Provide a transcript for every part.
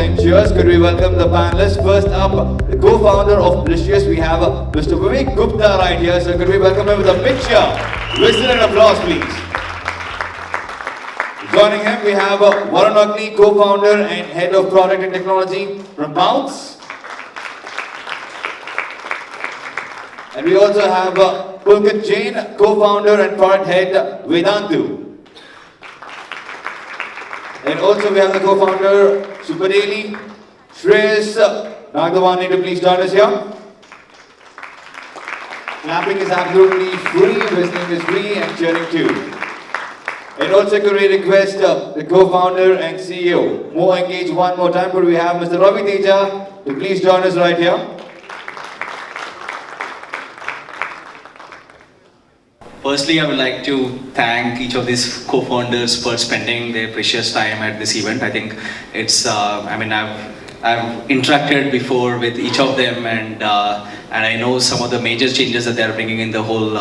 and cheers. Could we welcome the panelists? First up, the co-founder of Licious, we have Mr. Vivek Gupta right here. So could we welcome him with a big cheer? Whistle and applause, please. Joining him, we have Varun Agni, co-founder and head of product and technology from Bounce. And we also have Pulkit Jain, co-founder and product head Vedantu. And also we have the co-founder SuprDaily, Shreyas, Nagdawane, to please join us here. Clapping is absolutely free, listening is free, and cheering too. And also could we request the co-founder and CEO, MoEngage, one more time. Could we have Mr. Ravi to please join us right here. Firstly, I would like to thank each of these co-founders for spending their precious time at this event. I think it's, I've interacted before with each of them, and I know some of the major changes that they are bringing in the whole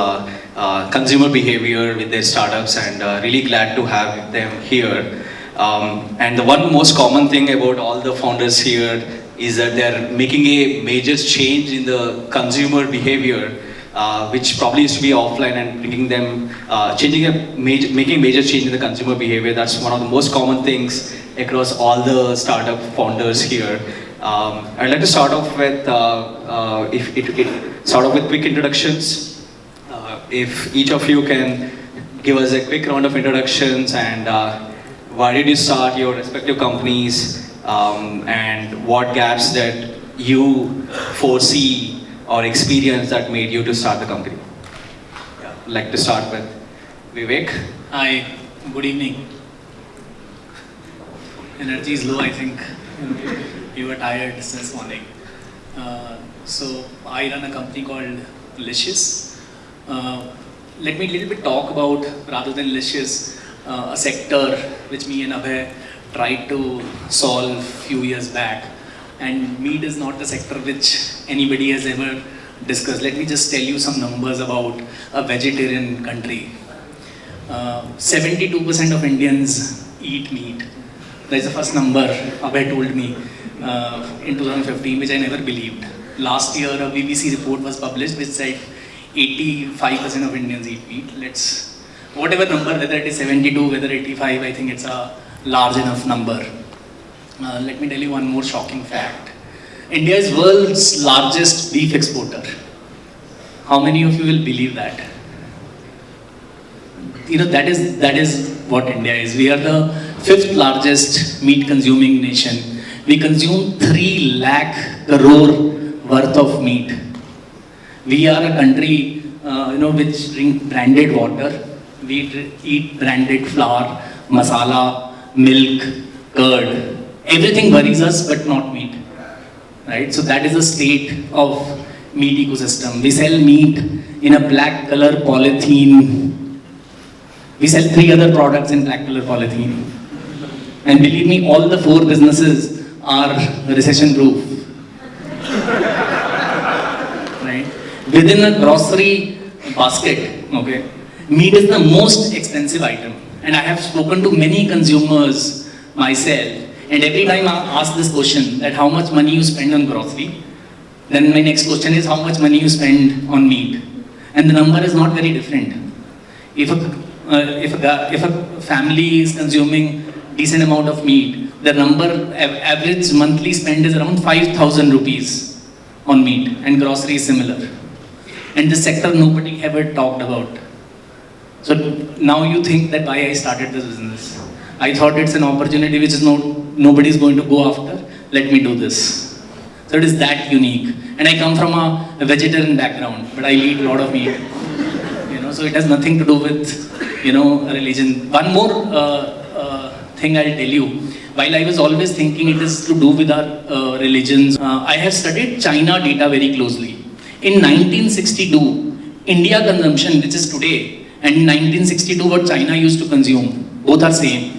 consumer behavior with their startups, and really glad to have them here. And the one most common thing about all the founders here is that they are making a major change in the consumer behavior. Which probably used to be offline, and bringing them, making major change in the consumer behavior. That's one of the most common things across all the startup founders here. I'd like to start off with, start off with quick introductions. If each of you can give us a quick round of introductions, and why did you start your respective companies, and what gaps that you foresee or experience that made you to start the company. Yeah. I'd like to start with Vivek. Hi, good evening. Energy is low, I think. You were tired since morning. So I run a company called Licious. Let me a little bit talk about, rather than Licious, a sector which me and Abhay tried to solve a few years back. And meat is not the sector which anybody has ever discussed. Let me just tell you some numbers about a vegetarian country. 72% of Indians eat meat. That's the first number Abhay told me in 2015, which I never believed. Last year, a BBC report was published which said 85% of Indians eat meat. Whatever number, whether it is 72, whether 85, I think it's a large enough number. Let me tell you one more shocking fact. India is world's largest beef exporter. How many of you will believe that? You know, that is what India is. We are the 5th largest meat consuming nation. We consume 3 lakh crore worth of meat. We are a country, which drink branded water. We eat branded flour, masala, milk, curd. Everything worries us, but not meat, right? So that is the state of meat ecosystem. We sell meat in a black color polythene. We sell 3 other products in black color polythene. And believe me, all the 4 businesses are recession proof. Right? Within a grocery basket, okay, meat is the most expensive item. And I have spoken to many consumers myself. And every time I ask this question, that how much money you spend on grocery, then my next question is how much money you spend on meat. And the number is not very different. If a family is consuming decent amount of meat, the average monthly spend is around 5,000 rupees on meat, and grocery is similar. And this sector nobody ever talked about. So now you think that why I started this business. I thought it's an opportunity which is nobody is going to go after. Let me do this. So it is that unique. And I come from a vegetarian background, but I eat a lot of meat. So it has nothing to do with, religion. One more thing I'll tell you. While I was always thinking it is to do with our religions, I have studied China data very closely. In 1962, India consumption, which is today, and in 1962 what China used to consume, both are same.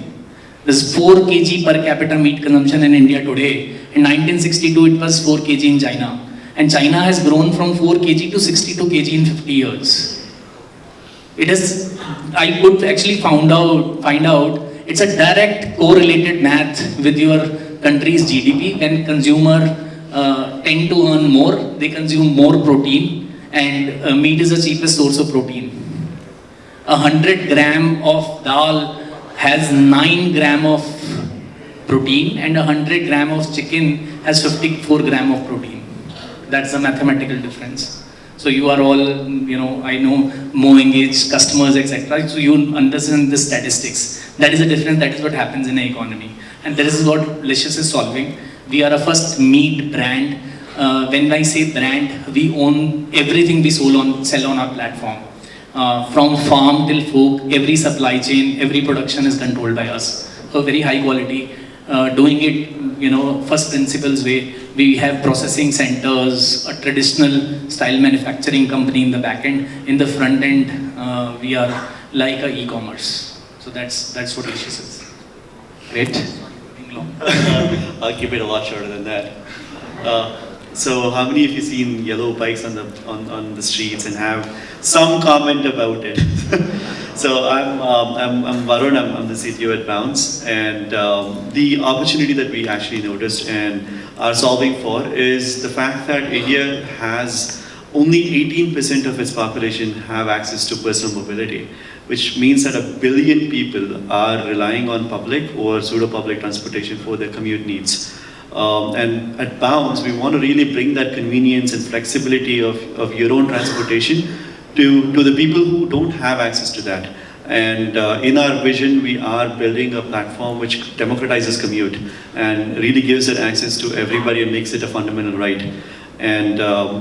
There's 4 kg per capita meat consumption in India today. In 1962, it was 4 kg in China. And China has grown from 4 kg to 62 kg in 50 years. I could actually find out, it's a direct correlated math with your country's GDP. When consumer tend to earn more, they consume more protein, and meat is the cheapest source of protein. 100 gram of dal has 9 gram of protein, and 100 gram of chicken has 54 gram of protein. That's the mathematical difference. So you are all, I know MoEngage customers, etc. So you understand the statistics. That is the difference. That is what happens in the economy, and that is what Licious is solving. We are a first meat brand. When I say brand, we own everything we sell on our platform. From farm till fork, every supply chain, every production is controlled by us. So very high quality, doing it, first principles way. We have processing centers, a traditional style manufacturing company in the back end. In the front end, we are like a e-commerce. So that's what Licious is. Great. I'll keep it a lot shorter than that. So how many of you seen yellow bikes on the streets and have some comment about it? So I'm Varun. I'm the CTO at Bounce, and the opportunity that we actually noticed and are solving for is the fact that India has only 18% of its population have access to personal mobility, which means that 1 billion people are relying on public or pseudo-public transportation for their commute needs. And at Bounce, we want to really bring that convenience and flexibility of your own transportation to the people who don't have access to that. And in our vision, we are building a platform which democratizes commute and really gives it access to everybody and makes it a fundamental right. And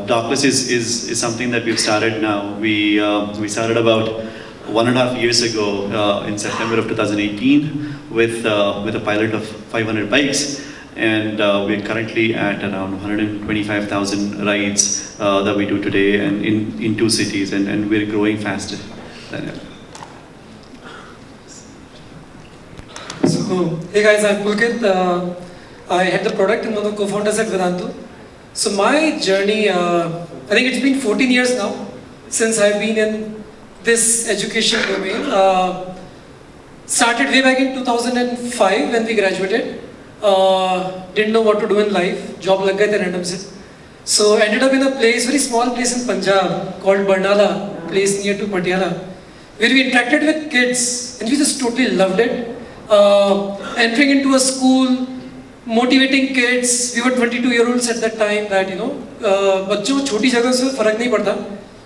Dockless is something that we've started now. We started about 1.5 years ago in September of 2018 with a pilot of 500 bikes. And we're currently at around 125,000 rides that we do today, and in 2 cities, and we're growing faster than ever. So, hey guys, I'm Pulkit. I head the product and one of the co-founders at Vedantu. So my journey, I think it's been 14 years now since I've been in this education domain. Started way back in 2005 when we graduated. Didn't know what to do in life. Job lag gaye the random se. So ended up in a place, very small place in Punjab called Barnala, place near to Patiala, where we interacted with kids and we just totally loved it. Entering into a school, motivating kids. We were 22-year-olds at that time that, बच्चों को छोटी जगह से फर्क नहीं पड़ता.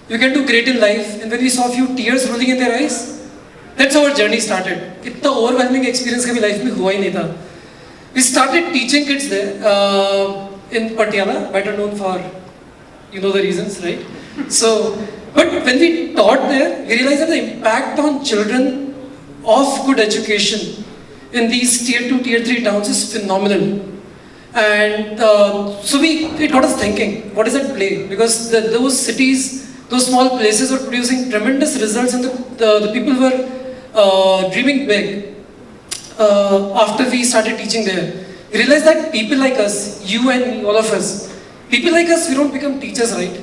You can do great in life. And when we saw a few tears rolling in their eyes, that's how our journey started. इतना overwhelming experience कभी life में हुआ ही नहीं था. We started teaching kids there in Patiala, better known for, the reasons, right? So, but when we taught there, we realized that the impact on children of good education in these tier 2, tier 3 towns is phenomenal. And so it got us thinking, what is at play? Because those cities, those small places were producing tremendous results, and the people were dreaming big. After we started teaching there, we realized that people like us, you and me, all of us, people like us, we don't become teachers, right?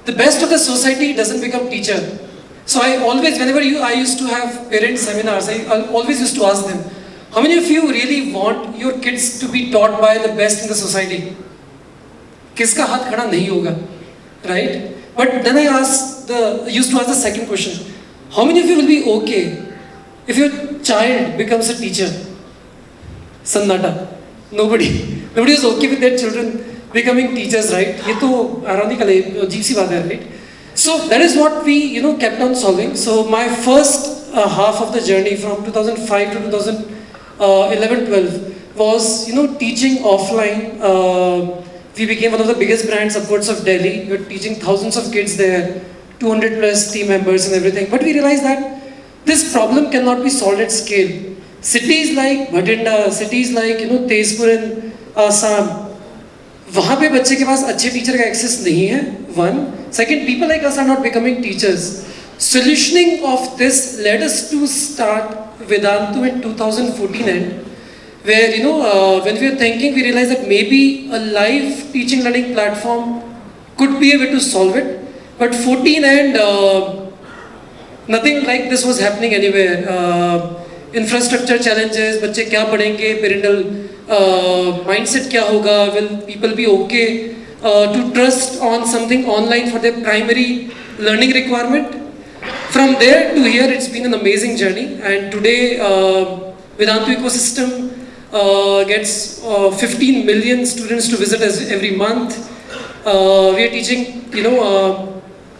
The best of the society doesn't become teacher. So I always, whenever I used to have parent seminars, I always used to ask them, how many of you really want your kids to be taught by the best in the society? Kiska haath khada nahi hoga, right? But then I used to ask the second question, how many of you will be okay if your child becomes a teacher? Sannata. Nobody is okay with their children becoming teachers, right? ये तो ironical है, अजीब सी बात है, right? So that is what we, kept on solving. So my first half of the journey from 2005 to 2011-12 was, teaching offline. We became one of the biggest brands upwards of Delhi. We were teaching thousands of kids there, 200 plus team members and everything. But we realized that this problem cannot be solved at scale. Cities like Bhatinda, cities like, Tezpur in Assam, वहाँ पे बच्चे के पास अच्छे teacher का access नहीं है. One, second, people like us are not becoming teachers. Solutioning of this led us to start Vedantu in 2014 end, where when we were thinking, we realized that maybe a live teaching learning platform could be a way to solve it. But 14 and nothing like this was happening anywhere. infrastructure challenges, बच्चे क्या पढ़ेंगे, parental mindset क्या होगा, will people be okay to trust on something online for their primary learning requirement? From there to here, it's been an amazing journey, and today Vedantu ecosystem gets 15 million students to visit us every month. We are teaching,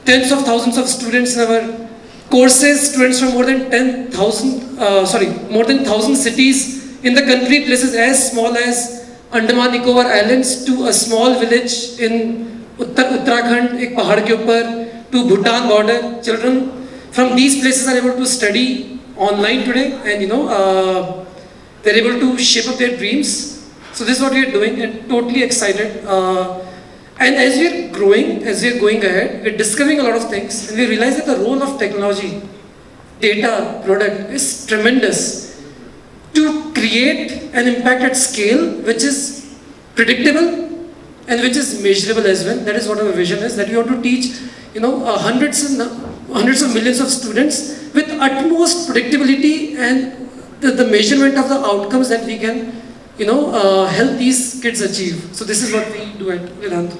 tens of thousands of students in our courses, students from more than 1,000 cities in the country, places as small as Andaman Nicobar Islands to a small village in Uttarakhand, एक पहाड़ के ऊपर, to Bhutan border. Children from these places are able to study online today, and they're able to shape up their dreams. So this is what we are doing, and totally excited. And as we are growing, as we are going ahead, we're discovering a lot of things, and we realize that the role of technology, data, product is tremendous to create an impact at scale which is predictable and which is measurable as well. That is what our vision is, that we want to teach hundreds of millions of students with utmost predictability and the measurement of the outcomes that we can help these kids achieve. So this is what we do at Vedantu.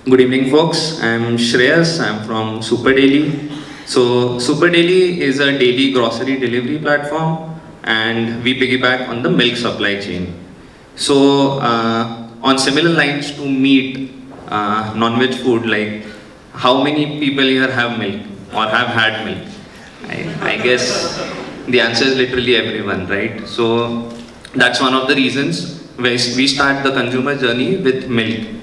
Good evening, folks. I'm Shreyas. I'm from SuprDaily. So SuprDaily is a daily grocery delivery platform, and we piggyback on the milk supply chain. So on similar lines to meat, non-veg food, like how many people here have milk or have had milk? I guess the answer is literally everyone, right? So that's one of the reasons we start the consumer journey with milk.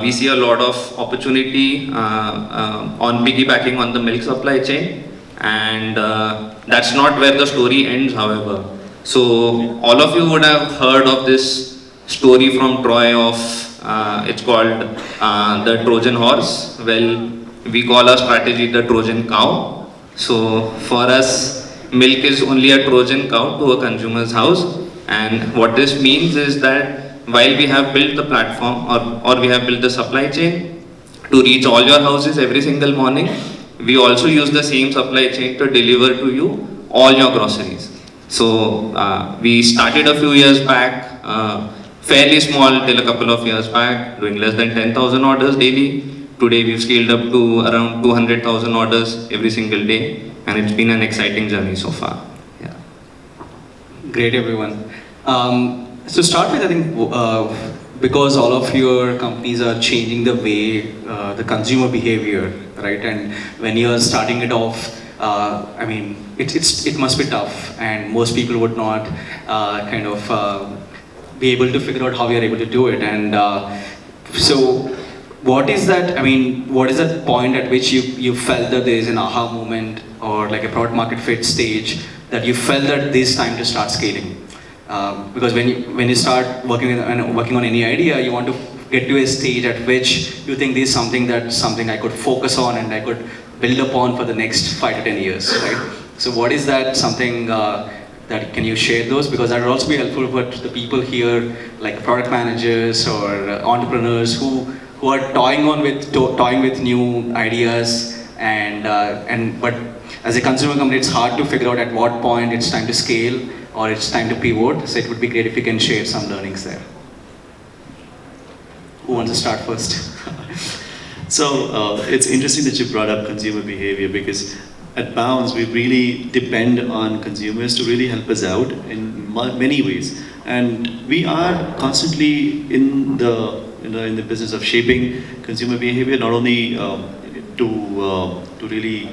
We see a lot of opportunity on piggybacking on the milk supply chain, and that's not where the story ends, however. So all of you would have heard of this story from Troy of, it's called the Trojan horse. Well, we call our strategy the Trojan cow. So for us, milk is only a Trojan cow to a consumer's house, and what this means is that while we have built the platform or we have built the supply chain to reach all your houses every single morning, we also use the same supply chain to deliver to you all your groceries. So we started a few years back, fairly small till a couple of years back, doing less than 10,000 orders daily. Today we've scaled up to around 200,000 orders every single day, and it's been an exciting journey so far. Yeah. Great, everyone. So start with, I think, because all of your companies are changing the way the consumer behavior, right? And when you're starting it off, it must be tough, and most people would not be able to figure out how you're able to do it. And so, what is that? What is that point at which you felt that there is an aha moment or like a product market fit stage that you felt that this time to start scaling? Because when you start working on any idea, you want to get to a stage at which you think this is something I could focus on and I could build upon for the next 5 to 10 years, right? So what is that something that can you share those? Because that would also be helpful for the people here, like product managers or entrepreneurs who are toying with new ideas but as a consumer company, it's hard to figure out at what point it's time to scale or it's time to pivot. So it would be great if you can share some learnings there. Who wants to start first? So it's interesting that you brought up consumer behavior, because at Bounds we really depend on consumers to really help us out in many ways, and we are constantly in the business of shaping consumer behavior, not only to really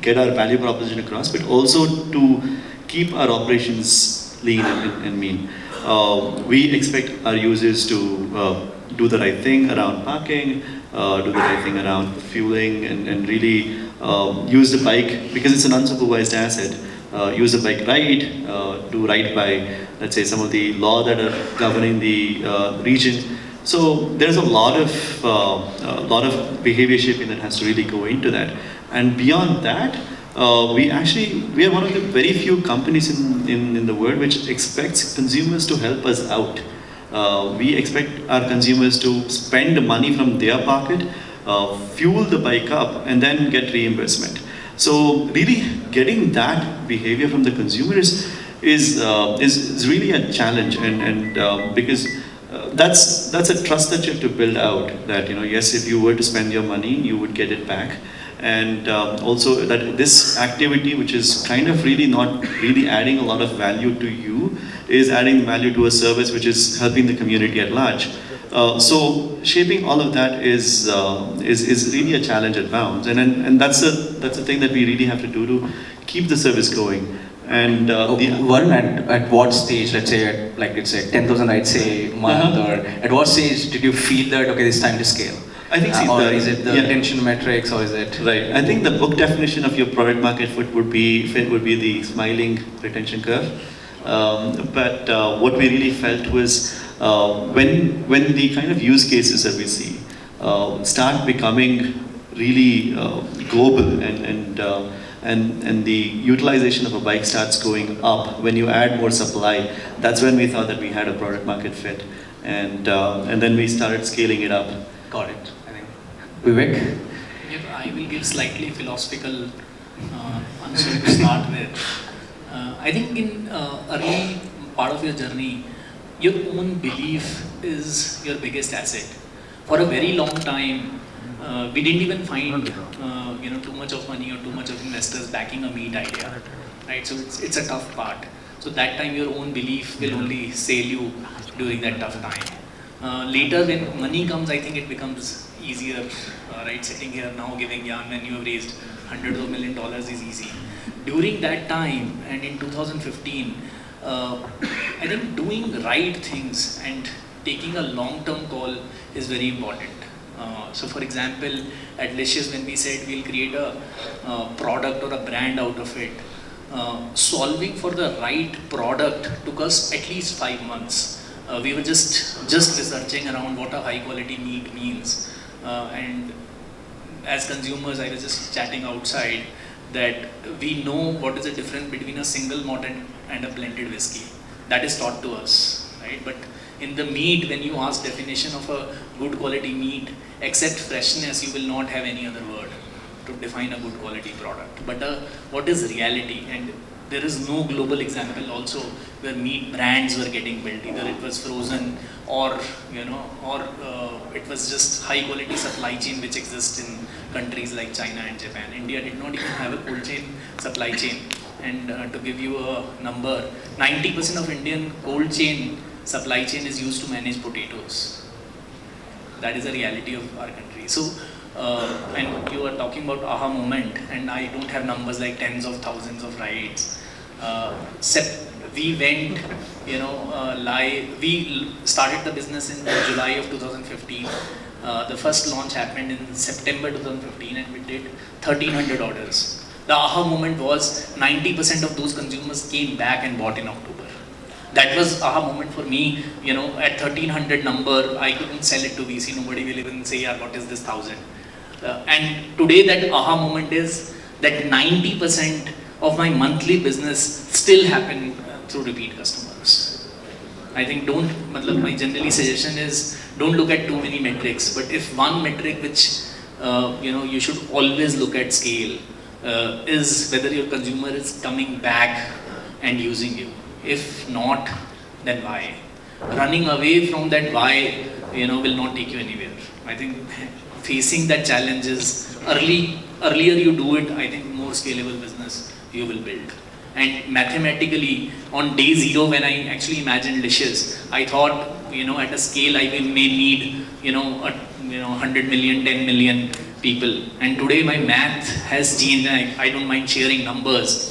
get our value proposition across, but also to keep our operations lean and mean. We expect our users to do the right thing around parking, do the right thing around fueling, and really use the bike, because it's an unsupervised asset, use the bike right, do right by, let's say, some of the law that are governing the region. So there's a lot of behavior shaping that has to really go into that. And beyond that, we are one of the very few companies in the world which expects consumers to help us out. We expect our consumers to spend money from their pocket, fuel the bike up, and then get reimbursement. So really getting that behavior from the consumer is really a challenge, and because that's a trust that you have to build out. That yes, if you were to spend your money, you would get it back, and also that this activity, which is kind of really not really adding a lot of value to you, is adding value to a service which is helping the community at large. So shaping all of that is really a challenge at bounds, and that's a thing that we really have to do to keep the service going. And Varun, at what stage, let's say at, like it's a 10,000 I'd say month, or at what stage did you feel that okay, it's time to scale? I think or is it the retention metrics, or is it right? I think the book definition of your product market fit would be the smiling retention curve. But what we really felt was when the kind of use cases that we see start becoming really global, and the utilization of a bike starts going up when you add more supply, that's when we thought that we had a product market fit, and then we started scaling it up. Got it. I think Vivek. If I will give slightly philosophical answer to start with. I think in early part of your journey, your own belief is your biggest asset. For a very long time, we didn't even find too much of money or too much of investors backing a meat idea, right? So it's a tough part. So that time your own belief will only sail you during that tough time. Later when money comes, I think it becomes easier, right? Sitting here now giving yarn when you have raised hundreds of $1 million is easy. During that time and in 2015, I think doing right things and taking a long-term call is very important. So for example, at Licious, when we said we'll create a product or a brand out of it, solving for the right product took us at least 5 months. We were just researching around what a high quality meat means, and as consumers, I was just chatting outside that we know what is the difference between a single malt and a blended whiskey. That is taught to us, right? But in the meat, when you ask definition of a good quality meat, except freshness, you will not have any other word to define a good quality product. But what is reality? And there is no global example also where meat brands were getting built. Either it was frozen or it was just high quality supply chain which exists in countries like China and Japan. India did not even have a cold chain supply chain. And to give you a number, 90% of Indian cold chain supply chain is used to manage potatoes. That is the reality of our country. So, and you are talking about aha moment, and I don't have numbers like tens of thousands of rides. We went, live. We started the business in July of 2015. The first launch happened in September 2015, and we did 1,300 orders. The aha moment was 90% of those consumers came back and bought in October. That was aha moment for me. At 1,300 number, I couldn't sell it to VC. Nobody will even say, yeah, what is this 1,000? And today that aha moment is that 90% of my monthly business still happen through repeat customers. I think my generally suggestion is don't look at too many metrics, but if one metric which you should always look at scale is whether your consumer is coming back and using you. If not, then why? Running away from that why, will not take you anywhere. I think facing that challenge is earlier you do it, I think more scalable business you will build. And mathematically, on day zero when I actually imagined Licious, I thought, at a scale I may need, 100 million, 10 million people. And today my math has changed, and I don't mind sharing numbers.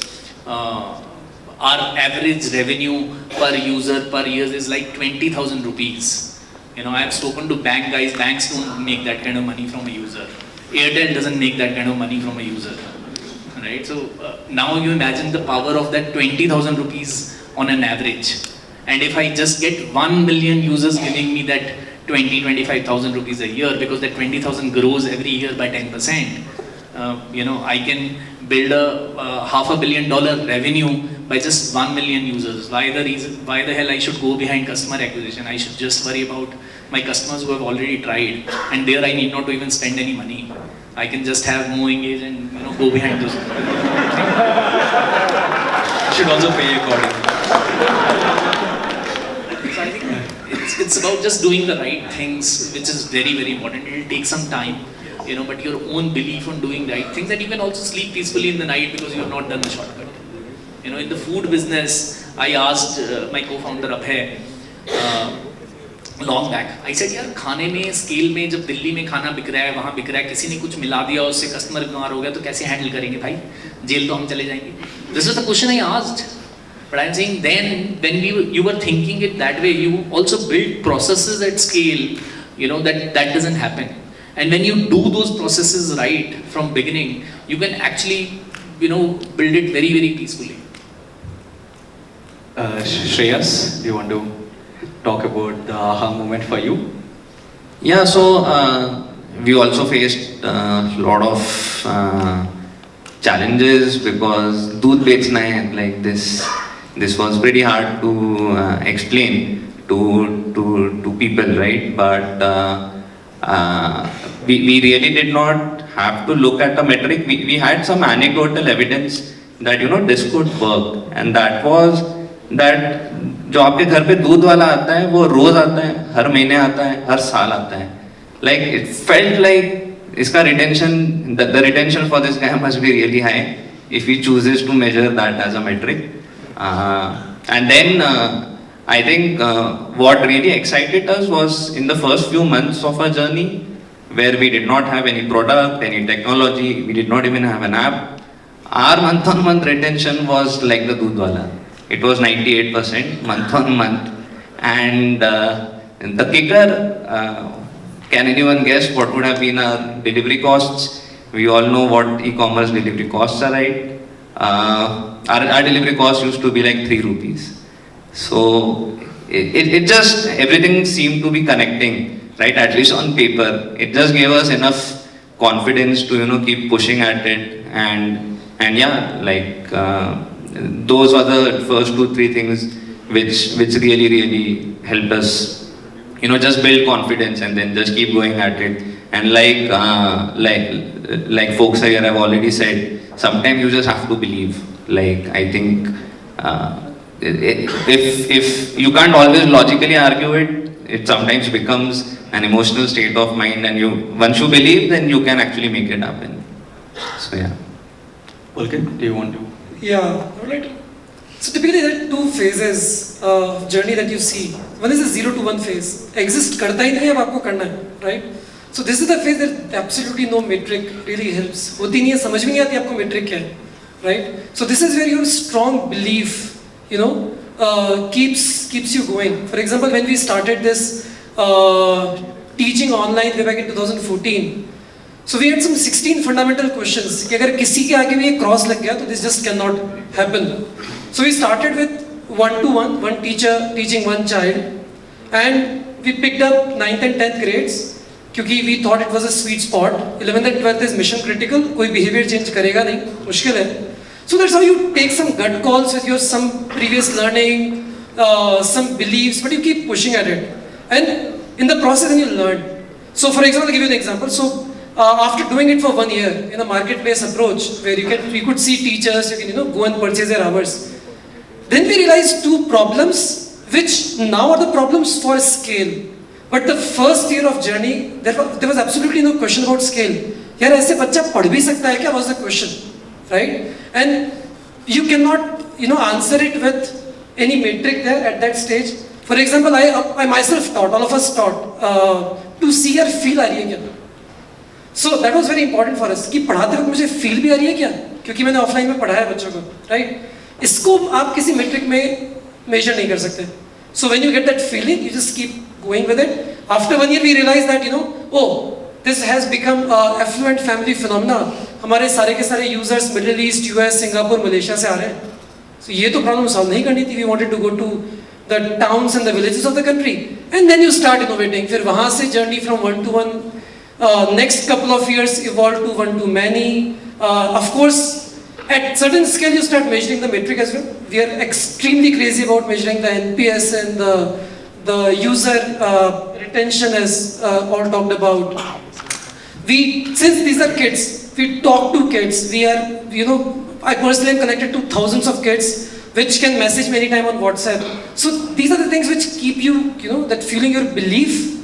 Our average revenue per user per year is like 20,000 rupees. I have spoken to bank guys, banks don't make that kind of money from a user. Airtel doesn't make that kind of money from a user. Right? So now you imagine the power of that 20,000 rupees on an average. And if I just get 1 million users giving me that 25,000 rupees a year, because that 20,000 grows every year by 10%, I can build a $500 million revenue by just 1 million users. Why the hell I should go behind customer acquisition? I should just worry about my customers who have already tried, and there I need not to even spend any money. I can just have MoEngage and go behind those. You should also pay accordingly. So I think it's about just doing the right things, which is very, very important. It will take some time, but your own belief on doing right things, that you can also sleep peacefully in the night because you have not done the shortcut. In the food business, I asked my co-founder Abhay long back. I said, यार खाने में scale में जब दिल्ली में खाना बिक रहा है, वहाँ बिक रहा है, किसी ने कुछ मिला दिया, उससे कस्टमर बीमार हो गया, तो कैसे हैंडल करेंगे भाई? जेल तो हम चले जाएंगे. This was the question I asked. But I'm saying then, when you were thinking it that way, you also build processes at scale, that doesn't happen. And when you do those processes right from beginning, you can actually, build it very, very peacefully. Shreyas, do you want to talk about the aha moment for you? Yeah, so we also faced a lot of challenges because doodh bechna hai, like this was pretty hard to explain to people, right? But we really did not have to look at a metric. We had some anecdotal evidence that this could work, and that was that जो आपके घर पे दूध वाला आता है वो रोज आता है, हर महीने आता है, हर साल आता है. Like it felt like इसका retention, the retention for this guy must be really high if he chooses to measure that as a metric. And then I think what really excited us was in the first few months of our journey, where we did not have any product, any technology, we did not even have an app. Our month-on-month retention was like the doodh wala. It was 98% month-on-month. And the kicker, can anyone guess what would have been our delivery costs? We all know what e-commerce delivery costs are, right? Our delivery cost used to be like 3 rupees. So it just, everything seemed to be connecting, right? At least on paper. It just gave us enough confidence to, keep pushing at it. And yeah, like those are the first 2-3 things which really helped us, just build confidence and then just keep going at it. And like folks here have already said, sometimes you just have to believe. Like I think if you can't always logically argue it, it sometimes becomes an emotional state of mind, and once you believe, then you can actually make it happen. So yeah. Pulkit, do you want to? Yeah, I would like to. So typically there are 2 phases of journey that you see. One is a 0 to 1 phase. Exist karta hi nahi, ab aapko karna hai, right? So this is the phase that absolutely no metric really helps. Hoti nahi hai, samajh mein nahi aati aapko metric kya hai, right? So this is where your strong belief, keeps you going. For example, when we started this teaching online way back in 2014, so we had some 16 fundamental questions. कि अगर किसी के आगे भी एक cross लग गया, तो this just cannot happen. So we started with 1-to-1, one teacher teaching one child, and we picked up 9th and 10th grades, क्योंकि we thought it was a sweet spot. 11th and 12th is mission critical, कोई behavior change करेगा नहीं, मुश्किल है. So that's how you take some gut calls with your some previous learning, some beliefs, but you keep pushing at it, and in the process then you learn. So for example, I'll give you an example. So after doing it for 1 year in a marketplace approach, where you could see teachers, you can go and purchase their hours. Then we realized 2 problems, which now are the problems for scale. But the first year of journey, there was absolutely no question about scale. यार ऐसे बच्चा पढ़ भी सकता है क्या? Was the question, right? And you cannot, answer it with any metric there at that stage. For example, I myself taught, all of us taught, to see or feel आ रही है क्या? So that was very important for us कि पढ़ाते वक्त मुझे feel भी आ रही है क्या? क्योंकि मैंने ऑफलाइन में पढ़ाया बच्चों को, right? इसको आप किसी मेट्रिक में मेजर नहीं कर सकते. So when you get that feeling, you just keep going with it. After 1 year, we realized that this has become an affluent family phenomena. हमारे सारे के सारे users Middle East, US, Singapore, Malaysia से आ रहे हैं. So ये तो problem solve नहीं करनी थी. We wanted to go to the towns and the villages of the country, and then you start innovating. फिर वहाँ से journey from 1-to-1. Next couple of years evolved to 1-to-many. Of course, at certain scale you start measuring the metric as well. We are extremely crazy about measuring the NPS and the user retention as all talked about. Since these are kids, we talk to kids. We are, I personally am connected to thousands of kids which can message me anytime on WhatsApp. So these are the things which keep you, that feeling your belief,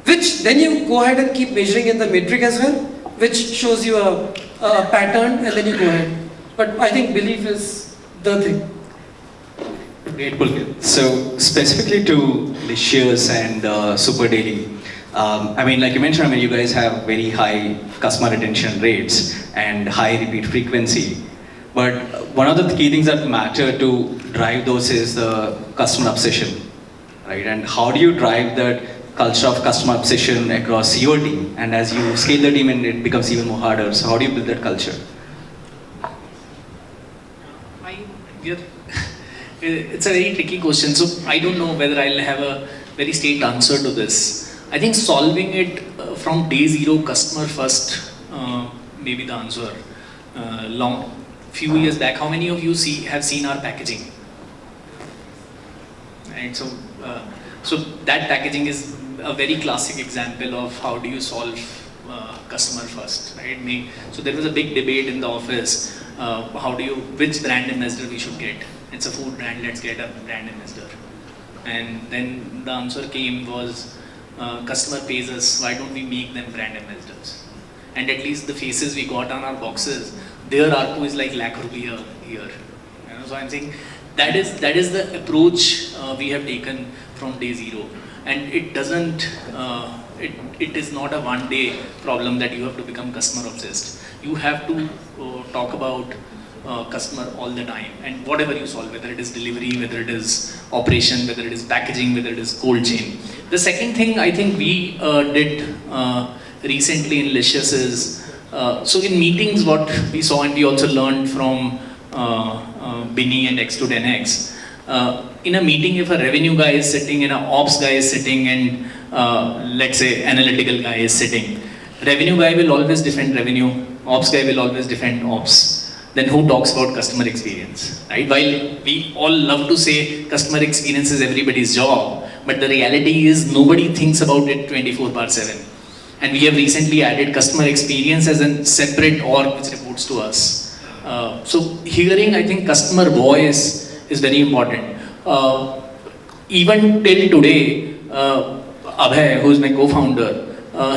which then you go ahead and keep measuring in the metric as well, which shows you a pattern, and then you go ahead. But I think belief is the thing. Great, Pulkit. So specifically to Licious and SuprDaily, like you mentioned, you guys have very high customer retention rates and high repeat frequency. But one of the key things that matter to drive those is the customer obsession, right? And how do you drive that culture of customer obsession across your team? And as you scale the team, and it becomes even more harder. So how do you build that culture? It's a very tricky question. So I don't know whether I'll have a very straight answer to this. I think solving it from day zero, customer first, maybe the answer. Few years back, how many of you have seen our packaging? Right. So that packaging is a very classic example of how do you solve customer first, right? So there was a big debate in the office. Which brand ambassador we should get? It's a food brand, let's get a brand ambassador. And then the answer was, customer pays us, why don't we make them brand ambassadors? And at least the faces we got on our boxes, their ARPU is like lakh rupee a year. So I'm saying that is the approach we have taken from day zero. And it doesn't, it is not a one day problem that you have to become customer obsessed. You have to talk about customer all the time, and whatever you solve, whether it is delivery, whether it is operation, whether it is packaging, whether it is cold chain. The second thing I think we did recently in Licious is, so in meetings what we saw, and we also learned from Bini and X to 10X, in a meeting if a revenue guy is sitting and an ops guy is sitting and let's say analytical guy is sitting, revenue guy will always defend revenue, ops guy will always defend ops. Then who talks about customer experience, right? While we all love to say customer experience is everybody's job, but the reality is nobody thinks about it 24/7. And we have recently added customer experience as a separate org which reports to us. So hearing, I think, customer voice is very important. Even till today, Abhay, who is my co-founder,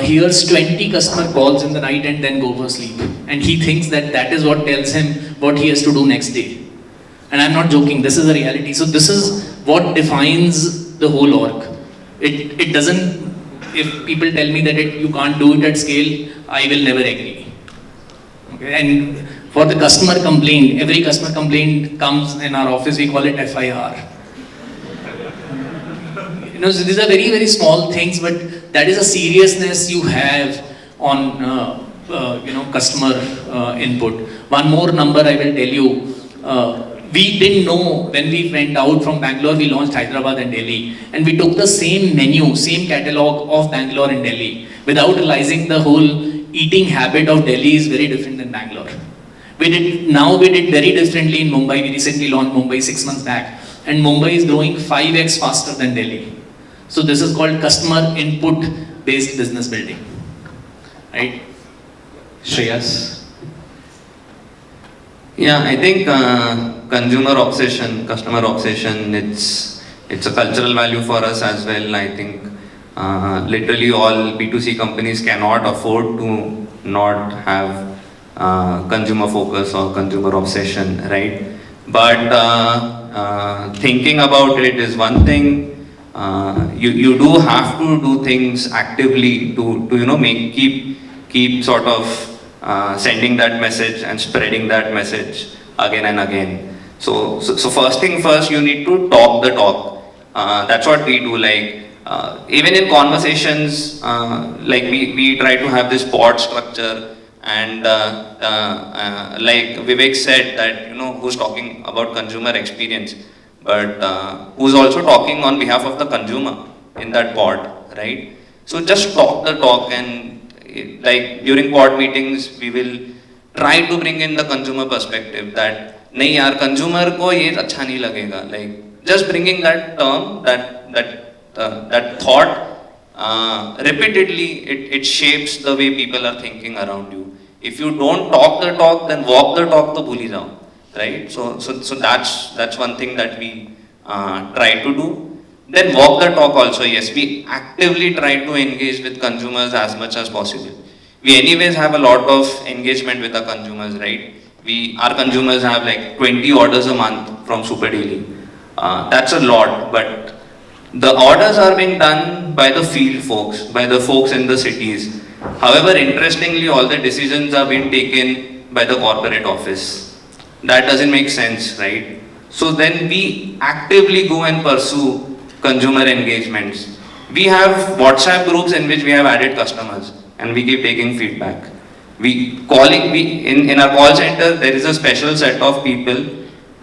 hears 20 customer calls in the night and then go for sleep. And he thinks that is what tells him what he has to do next day. And I'm not joking, this is a reality. So this is what defines the whole org. It doesn't, if people tell me that you can't do it at scale, I will never agree. Okay? And for the customer complaint, every customer complaint comes in our office, we call it FIR. So these are very, very small things, but that is a seriousness you have on customer input. One more number I will tell you. We didn't know when we went out from Bangalore, we launched Hyderabad and Delhi, and we took the same menu, same catalog of Bangalore and Delhi, without realizing the whole eating habit of Delhi is very different than Bangalore. We did very differently in Mumbai. We recently launched Mumbai 6 months back, and Mumbai is growing 5x faster than Delhi. So this is called customer input based business building, right? Shreyas? Yeah, I think consumer obsession, customer obsession, it's a cultural value for us as well. I think literally all B2C companies cannot afford to not have consumer focus or consumer obsession, right? But thinking about it is one thing. You do have to do things actively to keep sort of sending that message and spreading that message again and again. So first thing first, you need to talk the talk. That's what we do. Like even in conversations, like we try to have this pod structure, and like Vivek said that who's talking about consumer experience, but who's also talking on behalf of the consumer in that pod, right? So just talk the talk, and like during pod meetings, we will try to bring in the consumer perspective that नहीं यार consumer को ये अच्छा नहीं लगेगा, like just bringing that term, that thought repeatedly, it shapes the way people are thinking around you. If you don't talk the talk, then walk the talk to bhuli jao, right? So that's one thing that we try to do. Then walk the talk also, yes, we actively try to engage with consumers as much as possible. We anyways have a lot of engagement with our consumers, right? Our consumers have like 20 orders a month from SuprDaily. That's a lot, but the orders are being done by the field folks, by the folks in the cities. However, interestingly, all the decisions are being taken by the corporate office. That doesn't make sense, right? So then we actively go and pursue consumer engagements. We have WhatsApp groups in which we have added customers and we keep taking feedback. In our call center, there is a special set of people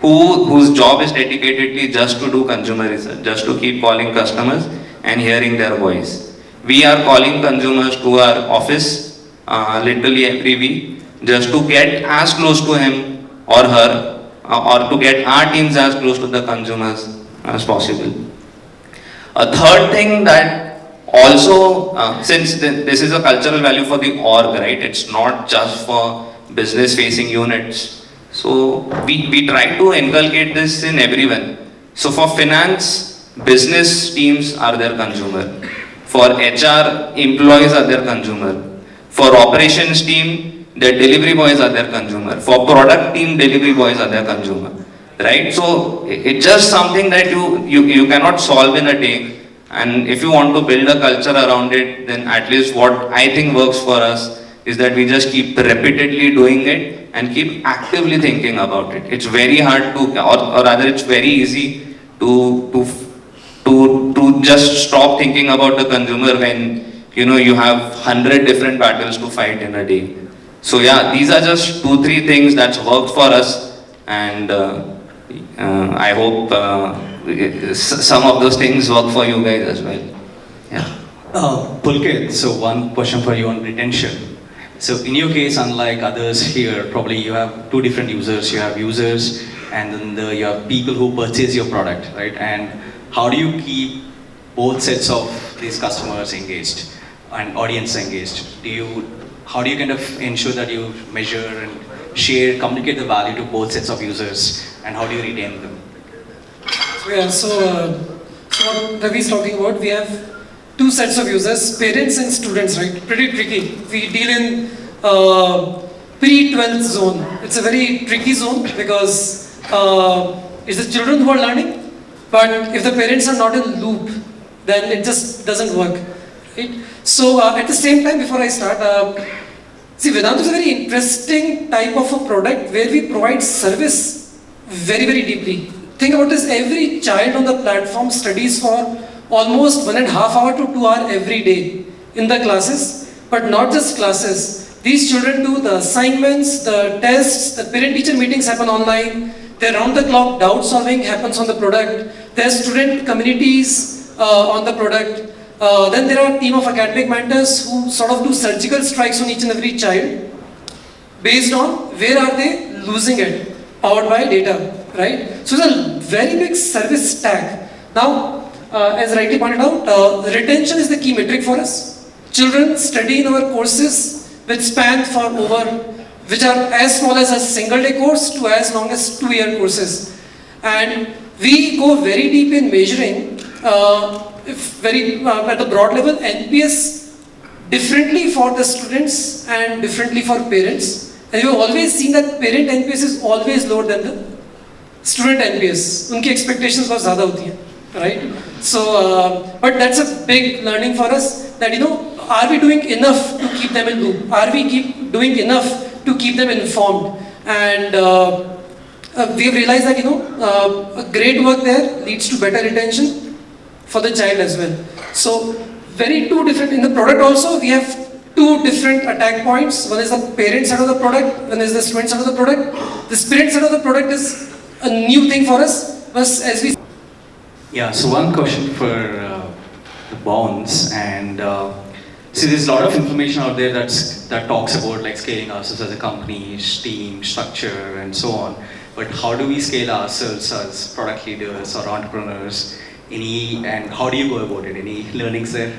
whose job is dedicatedly just to do consumer research, just to keep calling customers and hearing their voice. We are calling consumers to our office literally every week just to get as close to him or her or to get our teams as close to the consumers as possible. A third thing that also, since this is a cultural value for the org, right? It's not just for business facing units. So we try to inculcate this in everyone. So for finance, business teams are their consumer. For HR, employees are their consumer. For operations team, their delivery boys are their consumer. For product team, delivery boys are their consumer. Right? So it's just something that you cannot solve in a day. And if you want to build a culture around it, then at least what I think works for us is that we just keep repeatedly doing it and keep actively thinking about it. It's very hard to, or rather it's very easy to just stop thinking about the consumer when you have 100 different battles to fight in a day. So yeah, these are just 2-3 things that's worked for us, and I hope some of those things work for you guys as well. Yeah. Pulkit, so one question for you on retention. So in your case, unlike others here, probably you have 2 different users. You have users and then you have people who purchase your product, right? And how do you keep both sets of these customers engaged and audience engaged? How do you kind of ensure that you measure and share, communicate the value to both sets of users, and how do you retain them? So what Ravi's talking about, we have 2 sets of users, parents and students, right? Pretty tricky. We deal in pre-12th zone. It's a very tricky zone because it's the children who are learning, but if the parents are not in loop, then it just doesn't work, right? So at the same time, before I start, see, Vedantu is a very interesting type of a product where we provide service very, very deeply. Think about this, every child on the platform studies for almost 1.5 hours to 2 hours every day in the classes, but not just classes. These children do the assignments, the tests, the parent-teacher meetings happen online, their round-the-clock doubt solving happens on the product, there are student communities on the product, then there are a team of academic mentors who sort of do surgical strikes on each and every child based on where are they losing it, powered by data. Right? So it's a very big service stack. Now, as rightly pointed out, retention is the key metric for us. Children study in our courses which span for which are as small as a single day course to as long as 2-year courses. And we go very deep in measuring, at the broad level, NPS differently for the students and differently for parents. And we've always seen that parent NPS is always lower than the student NPS, उनकी expectations बहुत ज़्यादा होती हैं, right? So, but that's a big learning for us that are we doing enough to keep them in loop? Are we doing enough to keep them informed? And we've realized that a great work there leads to better retention for the child as well. So, very 2 different in the product also. We have 2 different attack points. One is the parent side of the product, one is the student side of the product. The parent side of the product is a new thing for us, but as we... Yeah, so one question for the bonds, and See, there's a lot of information out there that talks about like scaling ourselves as a company, team, structure, and so on. But how do we scale ourselves as product leaders or entrepreneurs? And how do you go about it? Any learnings there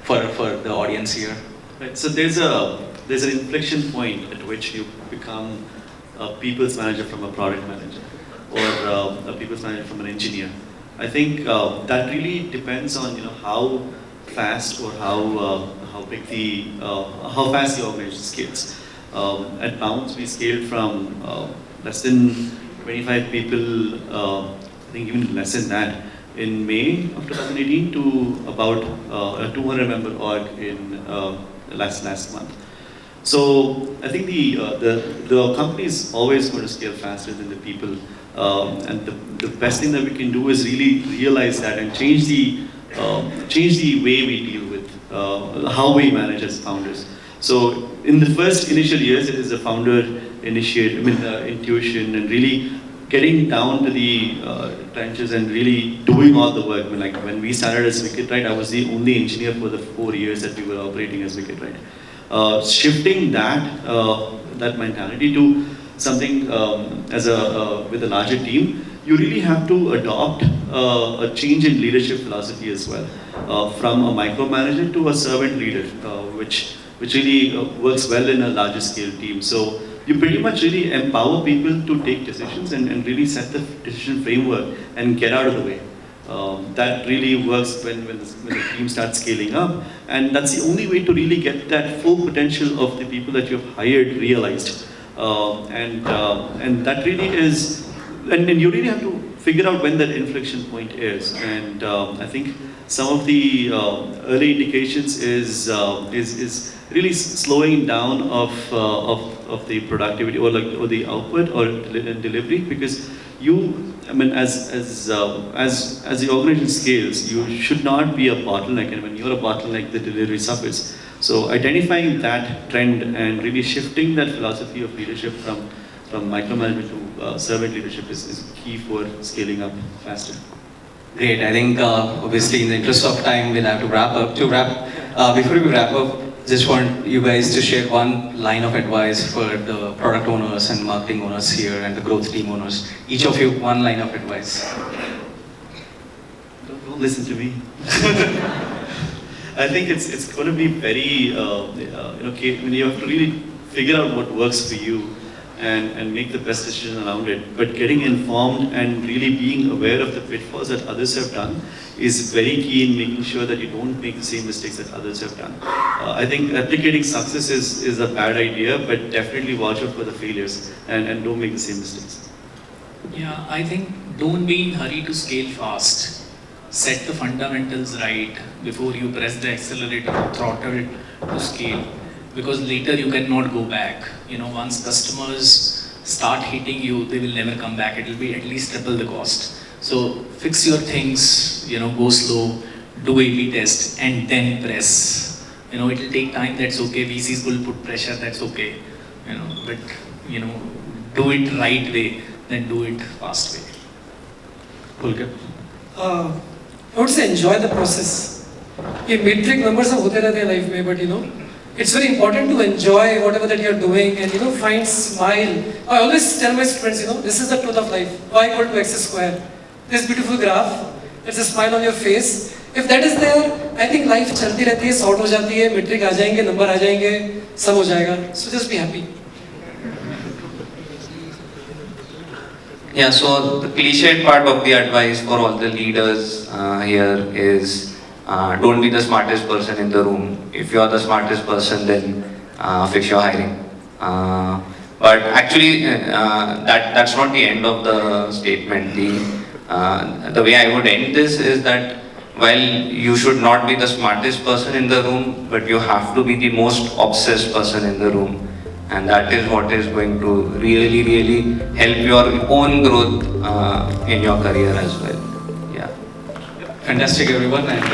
for the audience here? Right. So there's an inflection point at which you become a people's manager from a product manager, or a people's manager from an engineer. I think that really depends on how fast or how big how fast the organization scales. At Bounce, we scaled from less than 25 people, I think even less than that, in May of 2018 to about a 200 member org in last month. So I think the company is always going to scale faster than the people, and the best thing that we can do is really realize that and change the way we deal with how we manage as founders. So in the first initial years, it is the founder intuition and really getting down to the trenches and really doing all the work. Like when we started as Wicked, right, I was the only engineer for the 4 years that we were operating as Wicked, right. Shifting that mentality to something with a larger team, you really have to adopt a change in leadership philosophy as well, from a micromanager to a servant leader, which really works well in a larger scale team. So you pretty much really empower people to take decisions and really set the decision framework and get out of the way. That really works when the team starts scaling up, and that's the only way to really get that full potential of the people that you've hired realized. And that really is, and you really have to figure out when that inflection point is. And I think some of the early indications is really slowing down of the productivity or the output or delivery, because as the organization scales, you should not be a bottleneck, and when you're a bottleneck, the delivery suffers. So identifying that trend and really shifting that philosophy of leadership from micromanagement to servant leadership is key for scaling up faster. Great. I think obviously in the interest of time, we'll have to wrap up. Before we wrap up, just want you guys to share one line of advice for the product owners and marketing owners here and the growth team owners. Each of you, one line of advice. Don't listen to me. I think it's going to be very, you have to really figure out what works for you and make the best decision around it. But getting informed and really being aware of the pitfalls that others have done is very key in making sure that you don't make the same mistakes that others have done. I think replicating success is a bad idea, but definitely watch out for the failures and don't make the same mistakes. Yeah, I think don't be in hurry to scale fast. Set the fundamentals right before you press the accelerator or throttle it to scale, because later you cannot go back. Once customers start hitting you, they will never come back. It will be at least triple the cost. So fix your things, go slow, do A/B test, and then press. It will take time, that's okay. VCs will put pressure, that's okay. But do it right way, then do it fast way. Pulkit. I would say enjoy the process. ये metric numbers सब होते रहते हैं life में, but it's very important to enjoy whatever that you're doing and find smile. I always tell my students, this is the truth of life. Y equal to x square. This beautiful graph, there's a smile on your face. If that is there, I think life चलती रहती है, sort हो जाती है, metric आ जाएंगे, number आ जाएंगे, सब हो जाएगा. So just be happy. Yeah, so the cliched part of the advice for all the leaders here is don't be the smartest person in the room. If you are the smartest person, then fix your hiring. But actually, that's not the end of the statement. The way I would end this is that while you should not be the smartest person in the room, but you have to be the most obsessed person in the room. And that is what is going to really, really help your own growth in your career as well. Yeah. Fantastic, everyone. And